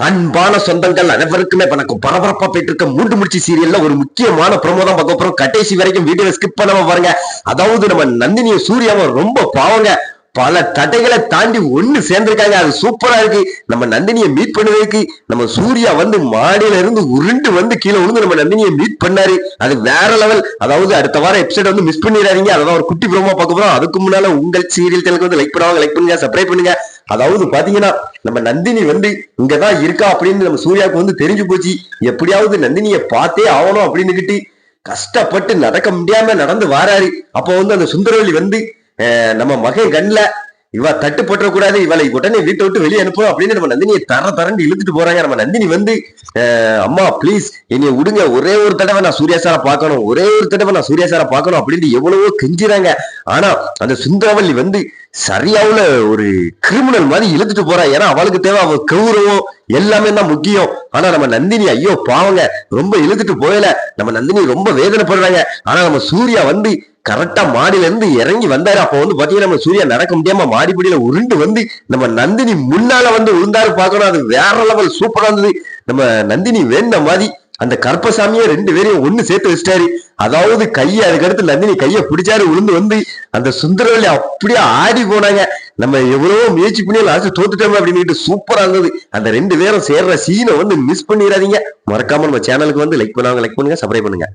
அன்பான சொந்தங்கள் அனைவருக்குமே வணக்கம். பரபரப்பா போயிட்டு இருக்க மூன்று முடிச்சு சீரியல்ல ஒரு முக்கியமான ப்ரோமோ தான் பார்க்க போறோம். கடைசி வரைக்கும் வீடியோ ஸ்கிப் பண்ணாம பாருங்க. அதாவது நம்ம நந்தினியும் சூர்யாவும் ரொம்ப பாவங்க. பல தடைகளை தாண்டி ஒண்ணு சேர்ந்திருக்காங்க. அது சூப்பரா இருக்கு. நம்ம நந்தினியை மீட் பண்ணுவதற்கு நம்ம சூர்யா வந்து மாடியில இருந்து உருண்டு வந்து கீழே விழுந்து நம்ம நந்தினியை மீட் பண்ணாரு. அது வேற லெவல். அதாவது அடுத்த வாரம் எபிசோட் வந்து மிஸ் பண்ணிடாதீங்க. அதான் ஒரு குட்டி ப்ரோமோ பார்க்க போறோம். அதுக்கு முன்னால உங்கள் சீரியல் சேனலுக்கு வந்து லைக் பண்ணுங்க, சப்ஸ்கிரைப் பண்ணுங்க. அதாவது பாத்தீங்கன்னா நம்ம நந்தினி வந்து இங்கதான் இருக்கா அப்படின்னு நம்ம சூர்யாவுக்கு வந்து தெரிஞ்சு போச்சு. எப்படியாவது நந்தினியை பார்த்தே ஆகணும் அப்படின்னுகிட்டு கஷ்டப்பட்டு நடக்க முடியாம நடந்து வாராரு. அப்போ வந்து அந்த சுந்தரவல்லி வந்து நம்ம மகன் கண்ல இவ தட்டுப்பற்ற கூடாது, இவளை உடனே வீட்டை விட்டு வெளியே அனுப்பும் அப்படின்னு நம்ம நந்தினியை தரண்டு இழுத்துட்டு போறாங்க. நம்ம நந்தினி வந்து அம்மா ப்ளீஸ் என்னைய விடுங்க, ஒரே ஒரு தடவை நான் சூர்யா சாரை பார்க்கணும், ஒரே ஒரு தடவை நான் சூர்யா சாரை பார்க்கணும் அப்படின்னு எவ்வளவோ கெஞ்சுறாங்க. ஆனா அந்த சுந்தரவல்லி வந்து சரியாவுல ஒரு கிரிமினல் மாதிரி இழுத்துட்டு போறா. ஏன்னா அவளுக்கு தேவை அவ கௌரவம் எல்லாமே தான் முக்கியம். ஆனா நம்ம நந்தினி ஐயோ பாவங்க ரொம்ப இழுத்துட்டு போயல. நம்ம நந்தினி ரொம்ப வேதனைப்படுறாங்க. ஆனா நம்ம சூர்யா வந்து கரெக்டா மாடியில இருந்து இறங்கி வந்தாரு. அப்ப வந்து பாத்தீங்கன்னா நம்ம சூர்யா நடக்க முடியாம மாடிப்படியில உருண்டு வந்து நம்ம நந்தினி முன்னால வந்து உருந்தாரு பார்க்கணும். அது வேற லெவல் சூப்பரா இருந்தது. நம்ம நந்தினி வேண்ட மாதிரி அந்த கருப்பசாமியை ரெண்டு பேரையும் ஒண்ணு சேர்த்து வச்சிட்டாரு. அதாவது கையை அதுக்கடுத்து நந்தினி கையை பிடிச்சாரு, உளுந்து வந்து அந்த சுந்தரவல்லி அப்படியே ஆடி போனாங்க. நம்ம எவ்வளவோ முயற்சி பண்ணி லாஸ்ட் தோத்துட்டோம் அப்படின்னு சூப்பரா இருந்தது. அந்த ரெண்டு பேரும் சேர்ற சீனை வந்து மிஸ் பண்ணிடாதீங்க. மறக்காம நம்ம சேனலுக்கு வந்து லைக் பண்ணுங்க, சப்ஸ்கிரைப் பண்ணுங்க.